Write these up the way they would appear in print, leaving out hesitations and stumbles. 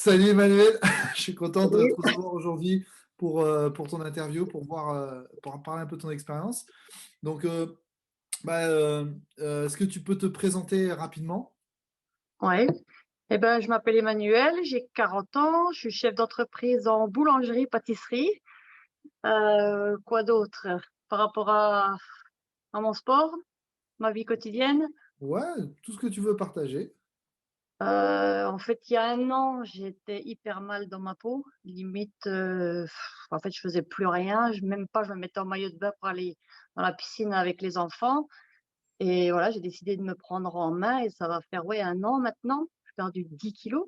Salut Emmanuel, je suis content de te Oui, recevoir aujourd'hui pour ton interview, pour parler un peu de ton expérience. Donc, bah, est-ce que tu peux te présenter rapidement? ouais. Eh ben, je m'appelle Emmanuel, j'ai 40 ans, je suis chef d'entreprise en boulangerie-pâtisserie. Quoi d'autre? Par rapport à mon sport, ma vie quotidienne. Ouais, tout ce que tu veux partager. En fait, il y a un an, j'étais hyper mal dans ma peau. Limite, en fait, je faisais plus rien. Même pas, je me mettais en maillot de bain pour aller dans la piscine avec les enfants. Et voilà, j'ai décidé de me prendre en main et ça va faire, ouais, un an maintenant. J'ai perdu 10 kilos.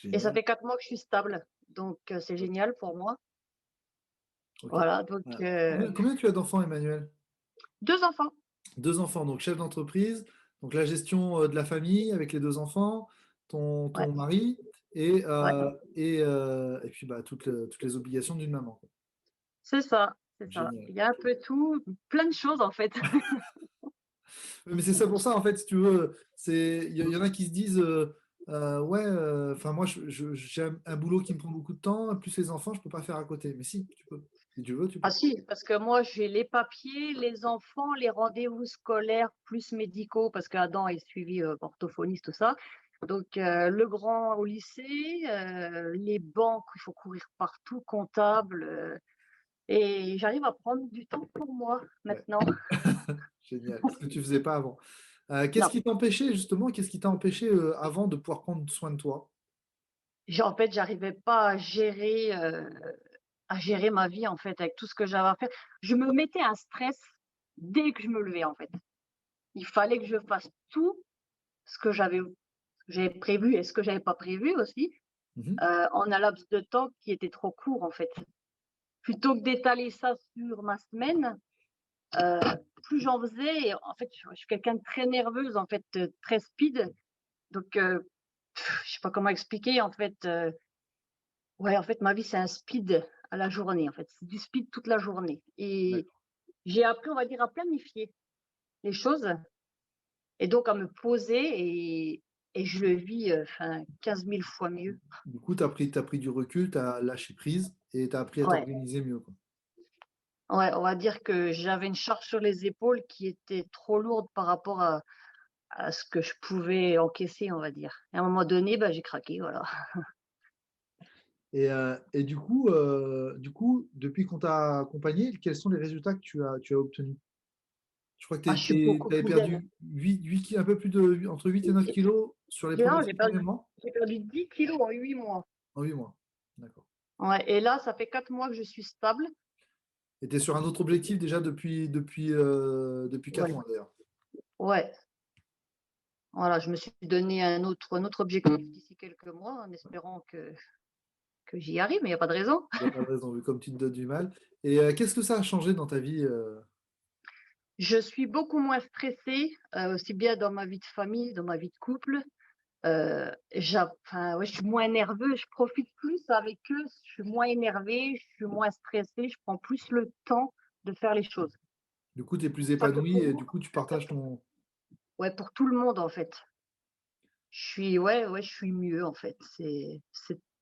Et ça Génial. fait 4 mois que je suis stable. Donc, c'est génial pour moi. Ok. Voilà, donc Combien tu as d'enfants, Emmanuel? 2 enfants. Deux enfants, donc chef d'entreprise, donc la gestion de la famille avec les deux enfants, Ouais, ton mari et, ouais, et puis bah, toutes les obligations d'une maman, quoi. c'est ça, c'est ça. Génial. Il y a un peu tout, plein de choses en fait. Mais c'est ça pour ça, en fait, si tu veux, il y en a qui se disent, ouais, enfin, moi, j'ai un boulot qui me prend beaucoup de temps, plus les enfants, je peux pas faire à côté. Mais si, tu peux. Si tu veux, tu Ah peux. si, parce que moi j'ai les papiers, les enfants, les rendez-vous scolaires plus médicaux, parce qu'Adam est suivi orthophoniste, tout ça. Donc le grand au lycée, les banques, il faut courir partout, comptable. Et j'arrive à prendre du temps pour moi Ouais, maintenant. génial. Ce que tu faisais pas avant. Qu'est-ce Non, qui t'empêchait, justement, qu'est-ce qui t'a empêché avant de pouvoir prendre soin de toi? en fait, j'arrivais pas à gérer ma vie en fait avec tout ce que j'avais à faire. Je me mettais un stress dès que je me levais en fait. Il fallait que je fasse tout ce que j'avais prévu et ce que j'avais pas prévu aussi Mhm. en un laps de temps qui était trop court en fait. Plutôt que d'étaler ça sur ma semaine, euh, plus j'en faisais. Et en fait, je suis quelqu'un de très nerveuse en fait, très speed. Donc je sais pas comment expliquer en fait. Ouais, en fait, ma vie c'est un speed à la journée en fait. C'est du speed toute la journée. Et D'accord. j'ai appris, on va dire, à planifier les choses et donc à me poser et je le vis 15 000 fois mieux. Du coup, t'as pris du recul, tu as lâché prise et tu as appris à Ouais, t'organiser mieux, quoi. ouais, on va dire que j'avais une charge sur les épaules qui était trop lourde par rapport à ce que je pouvais encaisser, on va dire. Et à un moment donné, bah, j'ai craqué, voilà. Et du coup, depuis qu'on t'a accompagné, quels sont les résultats que tu as obtenus? Je crois que Ah, je suis beaucoup tu avais plus zen. perdu un peu plus de, entre 8 et 9 kilos sur les Non, premiers 6 premiers mois, j'ai perdu 10 kilos en 8 mois. en 8 mois. D'accord. Ouais, et là, ça fait 4 mois que je suis stable. Et tu es sur un autre objectif déjà depuis 4 Ouais, mois d'ailleurs. ouais. Voilà, je me suis donné un autre objectif d'ici quelques mois en espérant que j'y arrive, mais il n'y a pas de raison. Il n'y a pas de raison, vu comme tu te donnes du mal. Et qu'est-ce que ça a changé dans ta vie Je suis beaucoup moins stressée, aussi bien dans ma vie de famille, dans ma vie de couple. Ouais, je suis moins nerveux, je profite plus avec eux, je suis moins énervée, je suis moins stressée, je prends plus le temps de faire les choses. Du coup, tu es plus Ça que épanoui pour et moi, du coup, tu partages ton. ouais, pour tout le monde en fait. Ouais, je suis mieux en fait. C'est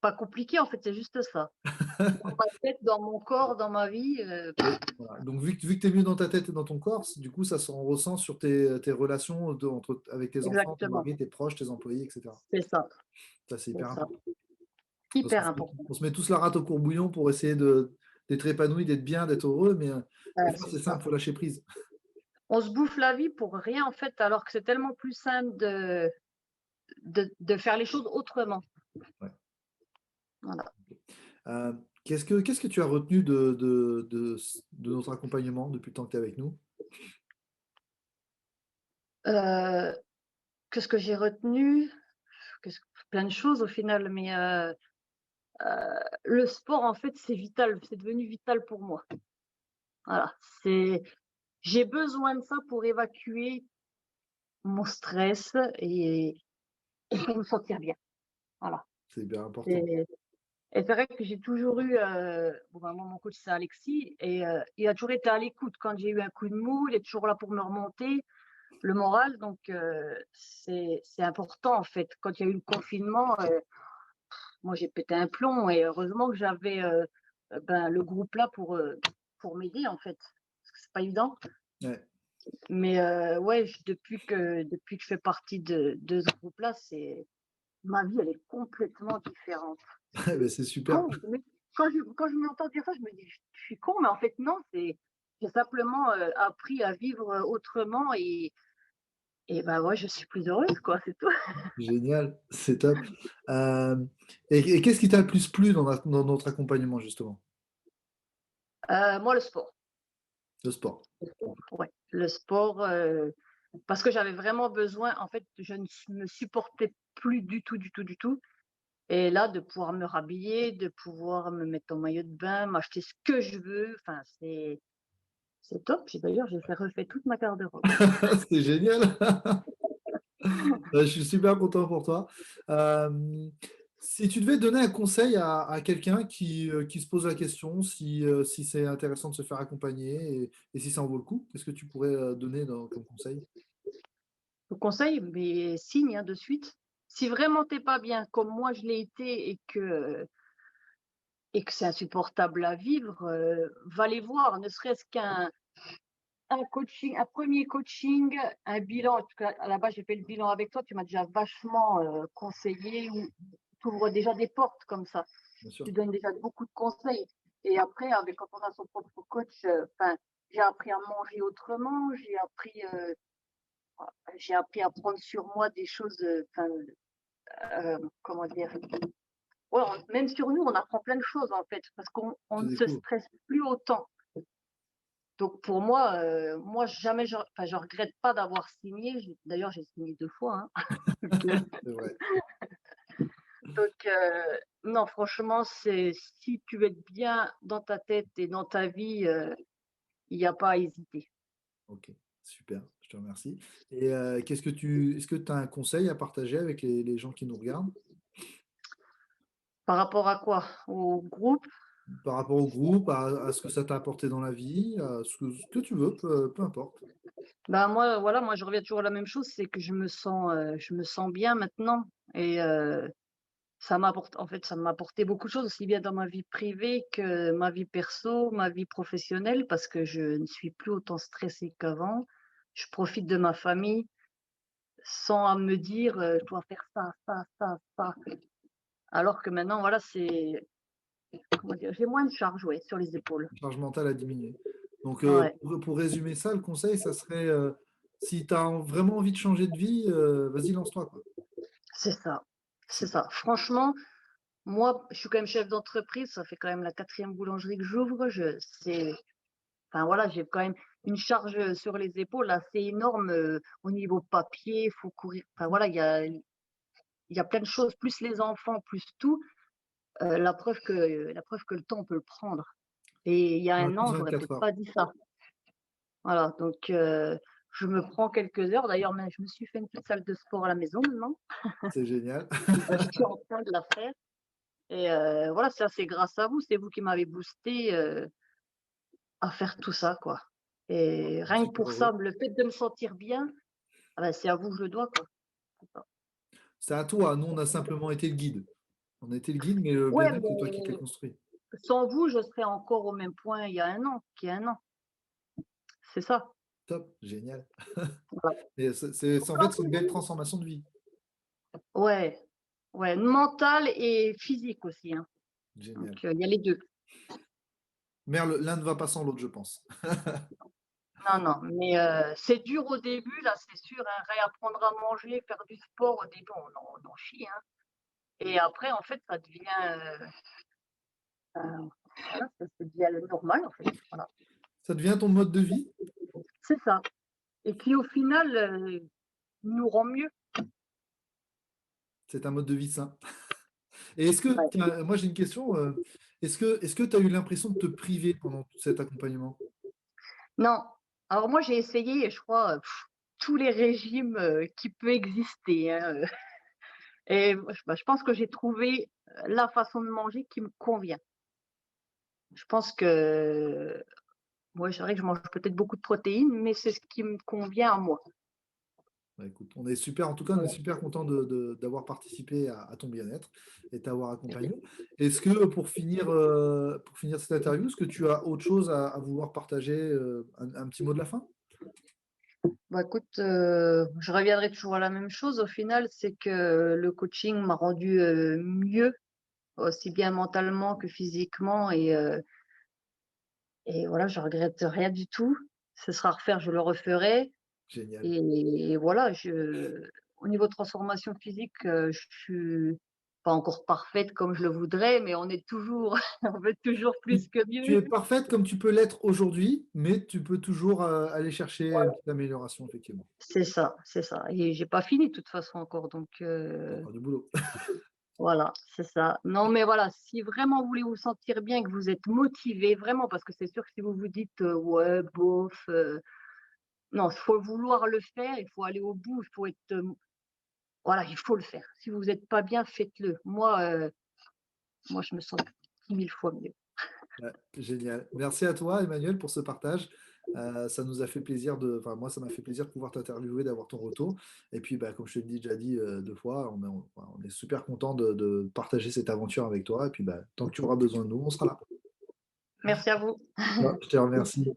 pas compliqué en fait, c'est juste ça. Dans ma tête, dans mon corps, dans ma vie, Et voilà. Donc, vu que tu es mieux dans ta tête et dans ton corps, du coup, ça se ressent sur tes relations avec tes enfants, ton exactement. mari, tes proches, tes employés, etc. C'est ça, Ça, c'est c'est hyper ça. important. Parce qu'on Hyper se met, important. on se met tous la rate au courbouillon pour essayer d'être épanoui, d'être bien, d'être heureux, mais des fois, C'est c'est ça. simple, il faut lâcher prise. On se bouffe la vie pour rien en fait, alors que c'est tellement plus simple de faire les choses autrement. Ouais. Voilà. Euh, qu'est-ce que tu as retenu de notre accompagnement depuis le temps que tu es avec nous? Euh, Qu'est-ce que j'ai retenu? Qu'est-ce- Plein de choses au final, mais le sport, en fait, c'est vital, c'est devenu vital pour moi. Voilà, j'ai besoin de ça pour évacuer mon stress et pour me sentir bien. Voilà. C'est hyper important. Et, et c'est vrai que j'ai toujours eu, bon, ben, moi, mon coach, c'est Alexis, et il a toujours été à l'écoute. Quand j'ai eu un coup de mou, il est toujours là pour me remonter le moral. Donc, c'est important, en fait. Quand il y a eu le confinement, moi j'ai pété un plomb et heureusement que j'avais le groupe là pour m'aider en fait. Parce que c'est pas évident. Ouais. Mais ouais, depuis que je fais partie de ce groupe-là, ma vie, elle est complètement différente. Ben, c'est C'est super. con, mais quand je m'entends dire ça, je me dis: «Je suis con», mais en fait non, j'ai simplement, appris à vivre, autrement et bah, ouais, je suis plus heureuse quoi, c'est tout. Génial, c'est top. Hem et qu'est-ce qui t'a le plus plu dans notre accompagnement justement? Moi, le sport. Le sport. Ouais, le sport, parce que j'avais vraiment besoin en fait, je ne me supportais plus du tout, du tout, du tout. Et là, de pouvoir me rhabiller, de pouvoir me mettre en maillot de bain, m'acheter ce que je veux, enfin, c'est top. J'ai fait refait toute ma garde-robe. C'est génial. Je suis super content pour toi. Hem, si tu devais donner un conseil à quelqu'un qui se pose la question si c'est intéressant de se faire accompagner et si ça en vaut le coup, qu'est-ce que tu pourrais, donner comme conseil? Je vous conseille, mais signe, hein, de suite. Si vraiment t'es pas bien, comme moi je l'ai été et que c'est insupportable à vivre, va les voir, ne serait-ce qu'un coaching, un premier coaching, un bilan. En tout cas, à la base, j'ai fait le bilan avec toi, tu m'as déjà vachement, conseillé ou tu ouvres déjà des portes comme ça. Bien sûr. Tu donnes déjà beaucoup de conseils. Et après, quand on a son propre coach, j'ai appris à manger autrement, j'ai appris à prendre sur moi des choses, comment dire? Ouais, même sur nous, on apprend plein de choses en fait, parce qu'on Tu ne se découvres. stresse plus autant. Donc pour moi, moi jamais je regrette pas d'avoir signé. D'ailleurs, j'ai signé 2 fois, hein. C'est vrai. Donc non, franchement, si tu veux être bien dans ta tête et dans ta vie, il y a pas à hésiter. OK, super, je te remercie et est-ce que tu as un conseil à partager avec les gens qui nous regardent? Par rapport à quoi? Au groupe? Par rapport au groupe, à ce que ça t'a apporté dans la vie, à ce que tu veux, peu importe. Ben, moi, voilà, moi je reviens toujours à la même chose, c'est que je me sens bien maintenant et ça m'a apporté beaucoup de choses, aussi bien dans ma vie privée que ma vie perso, ma vie professionnelle, parce que je ne suis plus autant stressée qu'avant. Je profite de ma famille sans à me dire, «Je dois faire ça, ça, ça, ça». Alors que maintenant, voilà, comment dire? J'ai moins de charge, ouais, sur les épaules. La charge mentale a diminué. Donc Ouais, pour résumer ça, le conseil, ça serait, si tu as vraiment envie de changer de vie, vas-y lance-toi, quoi. c'est ça, c'est Super. ça. Franchement, moi, je suis quand même chef d'entreprise, ça fait quand même la 4e boulangerie que j'ouvre. Enfin voilà, j'ai quand même une charge, sur les épaules assez énorme, au niveau papier, il faut courir. Enfin voilà, il y a plein de choses, plus les enfants, plus tout, la preuve que le temps, on peut le prendre. Et il y a On a un tous an, j'aurais 24 peut-être heures. pas dit ça. Voilà, donc je me prends quelques heures. D'ailleurs, même je me suis fait une petite salle de sport à la maison maintenant. C'est génial. Je suis en train de la faire et voilà, ça c'est grâce à vous, c'est vous qui m'avez boosté à faire tout ça, quoi. Et rien que Super pour heureux. ça, le fait de me sentir bien, ah bah, c'est à vous que je le dois, quoi. C'est ça. C'est à toi, nous on a simplement été le guide. On a été le guide, mais le Ouais, bien-être, c'est toi qui te l'as mais construit. sans vous, je serais encore au même point qu'il y a un an. C'est ça. Top, génial. Voilà. Et en fait, c'est une belle transformation de vie. Ouais, ouais, mental et physique aussi, hein. Donc Génial. il y a les 2. Mais l'un ne va pas sans l'autre, je pense. Non, non, mais c'est dur au début, là, c'est sûr, hein, réapprendre à manger, faire du sport, au début, on en chie, hein. Et après, en fait, ça devient, voilà, ça devient le normal, en fait, voilà. Ça devient ton mode de vie? C'est ça et qui, au final, nous rend mieux. C'est un mode de vie sain. Et est-ce que Ouais. moi j'ai une question, est-ce que tu as eu l'impression de te priver pendant tout cet accompagnement? Non, alors moi, j'ai essayé, je crois, tous les régimes, qui peut exister, hein, et je pense que j'ai trouvé, la façon de manger qui me convient. Je pense que ouais, c'est vrai que je mange peut-être beaucoup de protéines, mais c'est ce qui me convient à moi. Bah, écoute, on est super, en tout cas, on est Voilà. super content d'avoir participé à ton bien-être et t'avoir accompagné. Est-ce que pour finir cette interview, est-ce que tu as autre chose à vouloir partager, un petit mot de la fin? Bah, écoute, je reviendrai toujours à la même chose au final, c'est que le coaching m'a rendu mieux, aussi bien mentalement que physiquement, et voilà, je regrette rien du tout. Ce sera à refaire, je le referai. Génial. Et voilà, au niveau de transformation physique, je suis pas encore parfaite comme je le voudrais, mais on est toujours, on veut toujours plus que Tu mieux. es parfaite comme tu peux l'être aujourd'hui, mais tu peux toujours aller chercher une petite amélioration, effectivement. C'est ça, c'est ça. Et j'ai pas fini de toute façon encore, donc Il y a encore du boulot. voilà, c'est ça. Non, mais voilà, si vraiment vous voulez vous sentir bien, que vous êtes motivé, vraiment, parce que c'est sûr que si vous vous dites ouais, bof, non, il faut vouloir le faire, il faut aller au bout, il faut être, voilà, il faut le faire. Si vous n'êtes pas bien, faites-le. Moi, je me sens 10 000 fois mieux. Ouais, génial. Merci à toi, Emmanuel, pour ce partage. Ça nous a fait plaisir enfin, moi, ça m'a fait plaisir de pouvoir t'interviewer, d'avoir ton retour. Et puis, bah, comme je te l'ai déjà dit 2 fois, on est super content de partager cette aventure avec toi. Et puis, bah, tant que tu auras besoin de nous, on sera là. Merci à vous. Ouais, je te remercie.